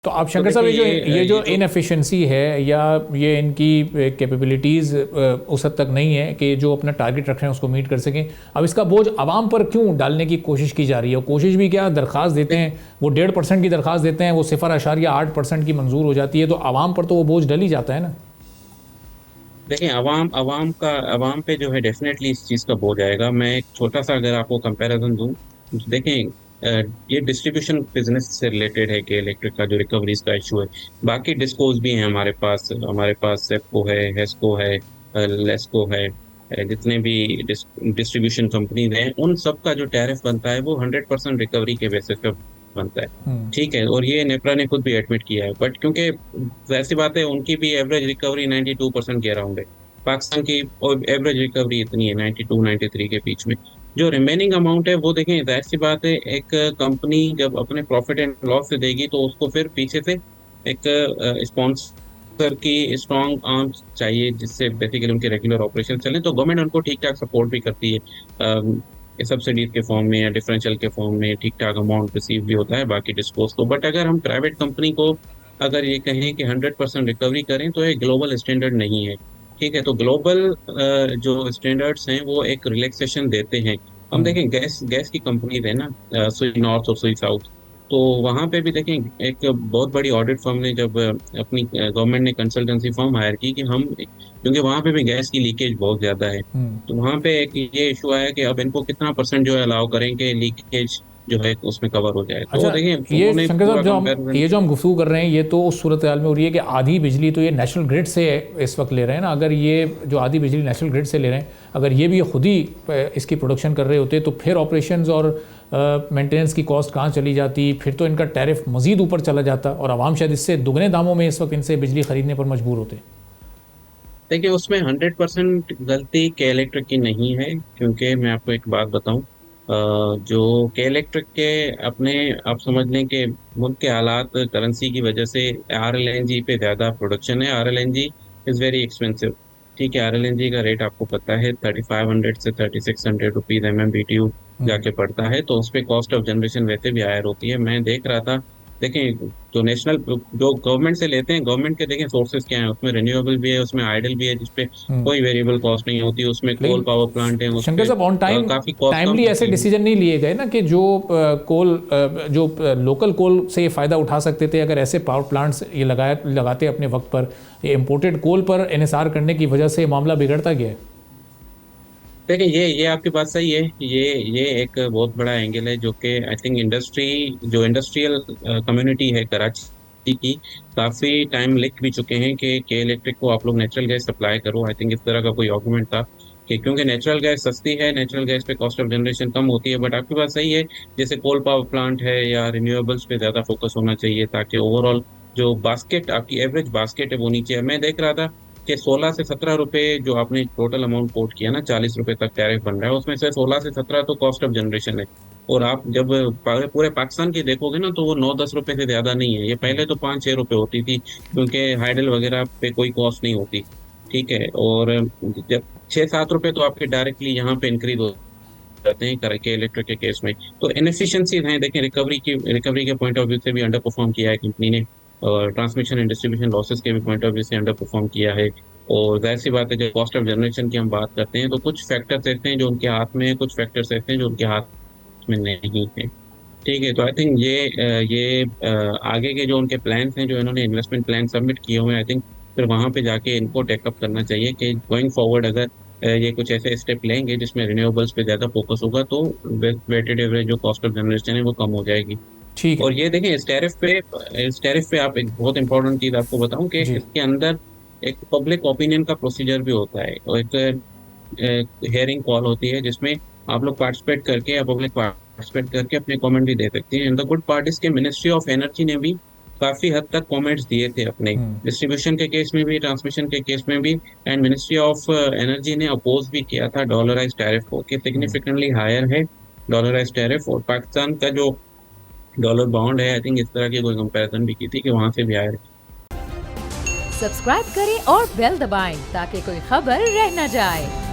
तो आप तो शंकर साहब देखिए ये जो ये जो इनएफिशिएंसी है या ये इनकी कैपेबिलिटीज़ उस हद तक नहीं है कि जो अपना टारगेट रख रहे हैं उसको मीट कर सकें। अब इसका बोझ आवाम पर क्यों डालने की कोशिश की जा रही है? और कोशिश भी क्या, दरख्वास्त देते हैं वो 1.5% की दरख्वास्त देते हैं, वो 0.8% की मंजूर हो जाती है, तो आवाम पर तो वो बोझ डल ही जाता है ना। देखिए अवाम पे जो है डेफिनेटली इस चीज़ का बोझ आएगा। मैं एक छोटा सा अगर आपको कंपैरिजन दूं तो देखें, ये डिस्ट्रीब्यूशन बिजनेस से रिलेटेड है कि इलेक्ट्रिक का जो रिकवरीज का इशू है। बाकी डिस्कोज भी हैं हमारे पास सेप्को है, हेस्को है, लेस्को है, जितने भी डिस्ट्रीब्यूशन कंपनीज हैं उन सब का जो टैरिफ बनता है वो 100% रिकवरी के बेसिस पे बनता है। ठीक है, और ये नेपरा ने खुद भी एडमिट किया है, बट क्योंकि वैसी बात है उनकी भी एवरेज रिकवरी 92% के अराउंड है। पाकिस्तान की एवरेज रिकवरी इतनी है 92 93 के बीच में। जो रिमेनिंग अमाउंट है वो देखें, जाहिर सी बात है एक कंपनी जब अपने प्रॉफिट एंड लॉस से देगी तो उसको फिर पीछे से एक स्पॉन्सर की स्ट्रॉन्ग आर्म चाहिए जिससे बेसिकली उनके रेगुलर ऑपरेशन चले। तो गवर्नमेंट उनको ठीक ठाक सपोर्ट भी करती है, सब्सिडीज के फॉर्म में या डिफरेंशियल के फॉर्म में ठीक ठाक अमाउंट रिसीव भी होता है बाकी डिस्कोर्स को। बट अगर हम प्राइवेट कंपनी को अगर ये कहें कि 100% रिकवरी करें तो ये ग्लोबल स्टैंडर्ड नहीं है। ठीक है, तो ग्लोबल जो स्टैंडर्ड्स हैं वो एक रिलैक्सेशन देते हैं। हम देखें गैस गैस की कंपनीज है ना, सुई नॉर्थ और सुई साउथ, तो वहां पे भी देखें एक बहुत बड़ी ऑडिट फर्म ने जब अपनी गवर्नमेंट ने कंसल्टेंसी फर्म हायर की कि हम, क्योंकि वहां पे भी गैस की लीकेज बहुत ज्यादा है, तो वहां पे एक ये इशू आया कि अब इनको कितना परसेंट जो है अलाउ करें कि लीकेज जो है उसमें कवर हो जाए। तो अच्छा, देखें ये उन्होंने शंकर साहब पूरा जो हम कंपेरिजन ये जो किया। हम गुफ्तगू कर रहे हैं ये तो उस सूरत हाल में हो रही है कि आधी बिजली तो ये नेशनल ग्रिड से इस वक्त ले रहे हैं ना। अगर ये जो आधी बिजली नेशनल ग्रिड से ले रहे हैं, अगर ये भी खुद ही इसकी प्रोडक्शन कर रहे होते तो फिर ऑपरेशंस और मेंटेनेंस की कॉस्ट कहाँ चली जाती, फिर तो इनका टैरिफ मजीद ऊपर चला जाता और आवाम शायद इससे दुगने दामों में इस वक्त इनसे बिजली खरीदने पर मजबूर होते। देखिए उसमें 100% गलती के इलेक्ट्रिक की नहीं है, क्योंकि मैं आपको एक बात बताऊं, जो के इलेक्ट्रिक के अपने आप समझ लें कि मुल्क के हालात करेंसी की वजह से RLNG पे ज़्यादा प्रोडक्शन है। RLNG is very expensive. ठीक है, RLNG का रेट आपको पता है 3500 से 3600 रुपीज़ MMBTU जाके पड़ता है, तो उस पर कॉस्ट ऑफ जनरेशन वैसे भी हायर होती है। मैं देख रहा था, देखें जो नेशनल जो गवर्नमेंट से लेते हैं, गवर्नमेंट के देखें सोर्सेज क्या है, उसमें रिन्यूएबल भी है, उसमें आइडल भी है जिसपे कोई वेरिएबल कॉस्ट नहीं होती, उसमें कोल पावर प्लांट है लेकिन शंकर उसपे साहब ऑन टाइम काफी कॉस्ट कम टाइमली ऐसे होती है। डिसीजन नहीं लिए गए ना कि जो जो लोकल कोल से ये फ़ायदा उठा सकते थे, अगर ऐसे पावर प्लांट्स ये लगाते अपने वक्त पर, ये इम्पोर्टेड कोल पर इन्हिसार करने की वजह से मामला बिगड़ता गया है। देखिए ये आपकी बात सही है। ये एक बहुत बड़ा एंगल है जो कि आई थिंक जो इंडस्ट्रियल कम्युनिटी है कराची की, काफी टाइम लिख भी चुके हैं कि के इलेक्ट्रिक को आप लोग नेचुरल गैस सप्लाई करो। आई थिंक इस तरह का कोई आर्गुमेंट था कि क्योंकि नेचुरल गैस सस्ती है, नेचुरल गैस पे कॉस्ट ऑफ जनरेशन कम होती है। बट आपकी बात सही है, जैसे कोल पावर प्लांट है या रिन्यूएबल्स पे ज्यादा फोकस होना चाहिए ताकि ओवरऑल जो बास्केट आपकी एवरेज बास्केट है वो नीचे है। मैं देख रहा था कि 16 से 17 रुपए जो आपने टोटल अमाउंट कोट किया ना, 40 रुपए तक टैरिफ बन रहा है, उसमें से 16 से 17 तो कॉस्ट ऑफ जनरेशन है। और आप जब पूरे पाकिस्तान की देखोगे ना तो वो 9-10 रुपए से ज्यादा नहीं है। ये पहले तो 5-6 रुपए होती थी क्योंकि हाइडल वगैरह पे कोई कॉस्ट नहीं होती। ठीक है, और जब 6-7 रुपए तो आपके डायरेक्टली यहाँ पे इंक्रीज हो जाते हैं करके इलेक्ट्रिक के केस में। तो इनएफिशिएंसीज हैं, देखें रिकवरी के पॉइंट ऑफ व्यू से भी अंडर परफॉर्म किया है कंपनी ने, और ट्रांसमिशन एंड डिस्ट्रीब्यूशन लॉसेस के भी पॉइंट ऑफ व्यू से अंडर परफॉर्म किया है। और जाहिर सी बात है जब कॉस्ट ऑफ जनरेशन की हम बात करते हैं तो कुछ फैक्टर्स ऐसे हैं जो उनके हाथ में है, कुछ फैक्टर्स ऐसे हैं जो उनके हाथ में नहीं है। ठीक है, तो आई थिंक आगे के जो उनके प्लान्स हैं, जो इन्होंने इन्वेस्टमेंट प्लान सबमिट किए हुए हैं, आई थिंक फिर वहां पे जाके इनको टेकअप करना चाहिए कि गोइंग फॉरवर्ड अगर ये कुछ ऐसे स्टेप लेंगे जिसमें रिन्यूएबल्स पे ज्यादा फोकस होगा तो वेटेड एवरेज जो कॉस्ट ऑफ जनरेशन है वो कम हो जाएगी। ठीक और है ये देखें इस टैरिफ पे आप एक बहुत इंपॉर्टेंट चीज आपको बताऊं कि जी। इसके अंदर एक पब्लिक ओपिनियन का प्रोसीजर भी होता है, और एक हियरिंग कॉल होती है जिसमें आप लोग पार्टिसिपेट करके या पब्लिक पार्टिसिपेट करके अपने कमेंट भी दे सकते हैं। And the good part is के मिनिस्ट्री ऑफ एनर्जी ने भी काफी हद तक कमेंट्स दिए थे अपने डिस्ट्रीब्यूशन के केस में भी, ट्रांसमिशन के केस में भी। एंड मिनिस्ट्री ऑफ एनर्जी ने अपोज भी किया था डॉलराइज टैरिफ को कि सिग्निफिकेंटली हायर है डॉलराइज टैरिफ। और पाकिस्तान का जो डॉलर बाउंड है, आई थिंक इस तरह की कोई कंपैरिजन भी की थी कि वहां से भी हायर है। सब्सक्राइब करें और बेल दबाएं ताकि कोई खबर रह न जाए।